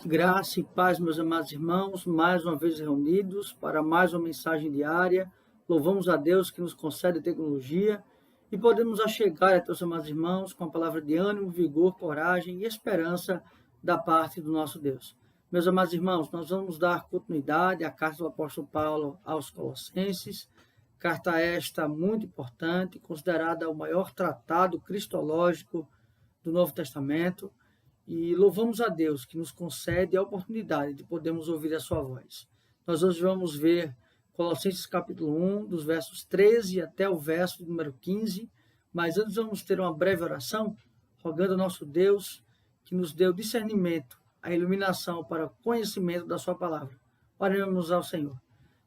Graça e paz, meus amados irmãos, mais uma vez reunidos para mais uma mensagem diária. Louvamos a Deus que nos concede tecnologia e podemos achegar até os amados irmãos com a palavra de ânimo, vigor, coragem e esperança da parte do nosso Deus. Meus amados irmãos, nós vamos dar continuidade à carta do apóstolo Paulo aos Colossenses, carta esta muito importante, considerada o maior tratado cristológico do Novo Testamento. E louvamos a Deus que nos concede a oportunidade de podermos ouvir a sua voz. Nós hoje vamos ver Colossenses capítulo 1, dos versos 13 até o verso número 15, mas antes vamos ter uma breve oração, rogando ao nosso Deus que nos dê o discernimento, a iluminação para o conhecimento da sua palavra. Oremos ao Senhor.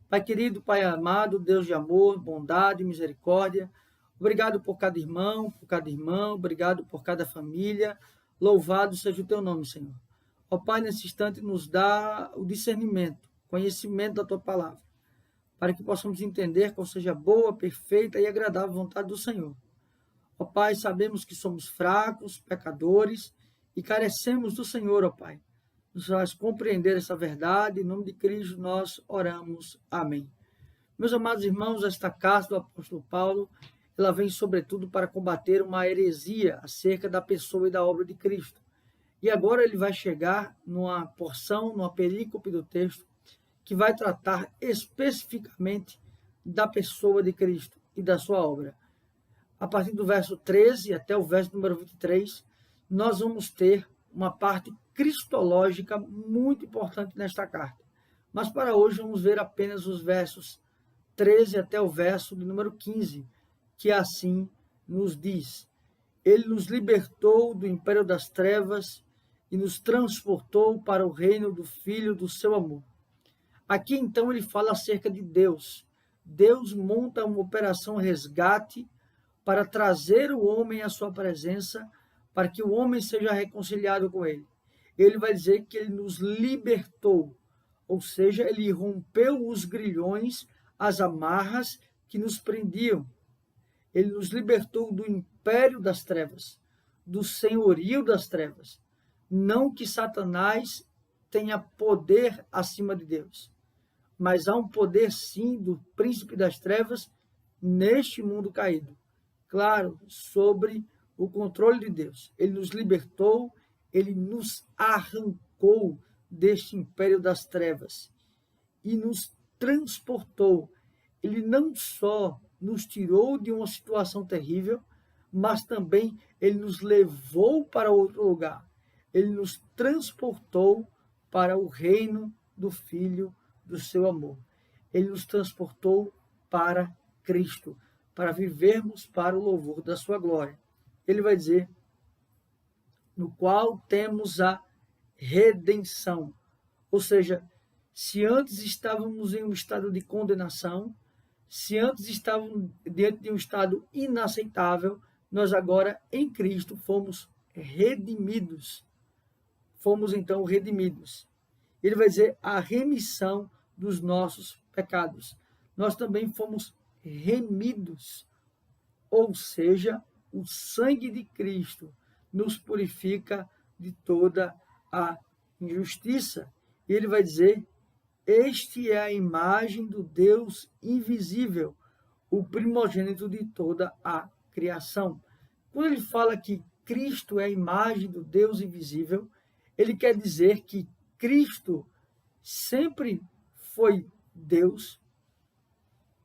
Pai querido, Pai amado, Deus de amor, bondade, misericórdia, obrigado por cada irmão, por cada irmã, obrigado por cada família. Louvado seja o teu nome, Senhor. Ó Pai, nesse instante nos dá o discernimento, conhecimento da tua palavra, para que possamos entender qual seja a boa, perfeita e agradável vontade do Senhor. Ó Pai, sabemos que somos fracos, pecadores e carecemos do Senhor, ó Pai. Nos faz compreender essa verdade, em nome de Cristo nós oramos. Amém. Meus amados irmãos, esta carta do apóstolo Paulo, ela vem sobretudo para combater uma heresia acerca da pessoa e da obra de Cristo. E agora ele vai chegar numa porção, numa perícope do texto, que vai tratar especificamente da pessoa de Cristo e da sua obra. A partir do verso 13 até o verso número 23, nós vamos ter uma parte cristológica muito importante nesta carta. Mas para hoje vamos ver apenas os versos 13 até o verso de número 15, que assim nos diz: Ele nos libertou do império das trevas e nos transportou para o reino do Filho do seu amor. Aqui então ele fala acerca de Deus. Deus monta uma operação resgate para trazer o homem à sua presença, para que o homem seja reconciliado com ele. Ele vai dizer que ele nos libertou, ou seja, ele rompeu os grilhões, as amarras que nos prendiam. Ele nos libertou do império das trevas, do senhorio das trevas. Não que Satanás tenha poder acima de Deus, mas há um poder sim do príncipe das trevas neste mundo caído. Claro, sobre o controle de Deus. Ele nos libertou, ele nos arrancou deste império das trevas e nos transportou. Ele não só nos tirou de uma situação terrível, mas também ele nos levou para outro lugar. Ele nos transportou para o reino do Filho do seu amor. Ele nos transportou para Cristo, para vivermos para o louvor da sua glória. Ele vai dizer, no qual temos a redenção. Ou seja, se antes estávamos em um estado de condenação, se antes estávamos diante de um estado inaceitável, nós agora, em Cristo, fomos redimidos. Fomos, então, redimidos. Ele vai dizer a remissão dos nossos pecados. Nós também fomos remidos. Ou seja, o sangue de Cristo nos purifica de toda a injustiça. E ele vai dizer: este é a imagem do Deus invisível, o primogênito de toda a criação. Quando ele fala que Cristo é a imagem do Deus invisível, ele quer dizer que Cristo sempre foi Deus,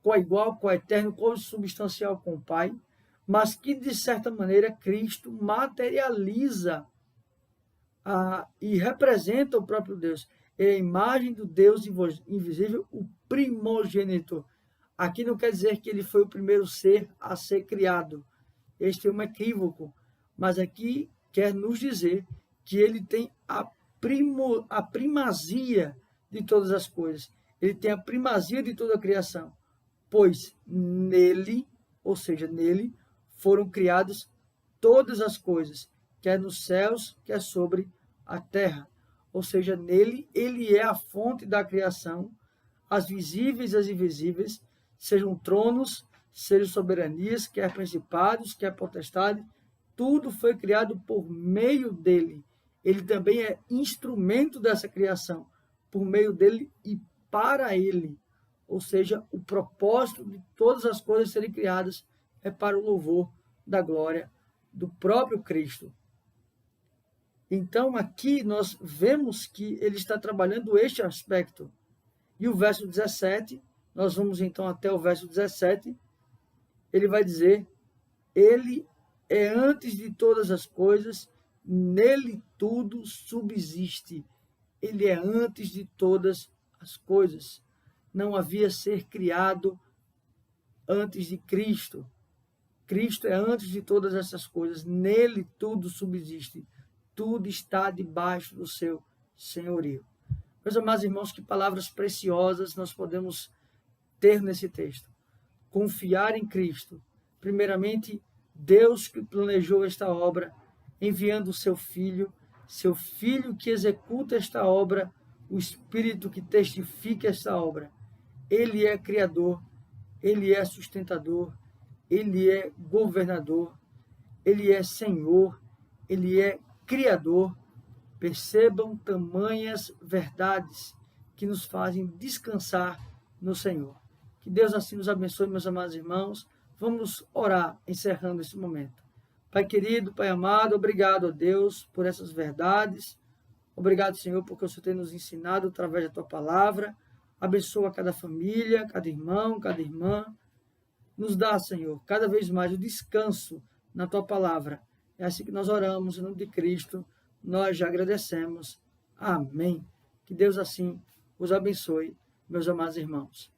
coigual, coeterno, consubstancial com o Pai, mas que, de certa maneira, Cristo materializa e representa o próprio Deus. É a imagem do Deus invisível, o primogênito. Aqui não quer dizer que ele foi o primeiro ser a ser criado. Este é um equívoco. Mas aqui quer nos dizer que ele tem a primazia de todas as coisas. Ele tem a primazia de toda a criação. Pois nele, ou seja, nele, foram criadas todas as coisas, quer nos céus, quer sobre a terra. Ou seja, nele, ele é a fonte da criação, as visíveis e as invisíveis, sejam tronos, sejam soberanias, quer principados, quer potestades, tudo foi criado por meio dele. ele também é instrumento dessa criação, por meio dele e para ele. Ou seja, o propósito de todas as coisas serem criadas é para o louvor da glória do próprio Cristo. Então, aqui nós vemos que ele está trabalhando este aspecto. E o verso 17, nós vamos então até o verso 17, ele vai dizer: ele é antes de todas as coisas, nele tudo subsiste. Ele é antes de todas as coisas. Não havia ser criado antes de Cristo. Cristo é antes de todas essas coisas. Nele tudo subsiste. Tudo está debaixo do seu senhorio. Meus amados irmãos, que palavras preciosas nós podemos ter nesse texto. Confiar em Cristo. Primeiramente, Deus que planejou esta obra, enviando o seu Filho que executa esta obra, o Espírito que testifica esta obra. Ele é Criador, Ele é sustentador, Ele é governador, Ele é Senhor, Ele é Criador. Percebam tamanhas verdades que nos fazem descansar no Senhor. Que Deus assim nos abençoe, meus amados irmãos. Vamos orar, encerrando esse momento. Pai querido, Pai amado, obrigado a Deus por essas verdades. Obrigado, Senhor, porque o Senhor tem nos ensinado através da Tua palavra. Abençoa cada família, cada irmão, cada irmã. Nos dá, Senhor, cada vez mais o descanso na Tua palavra. É assim que nós oramos, em nome de Cristo. Nós já agradecemos. Amém. Que Deus assim os abençoe, meus amados irmãos.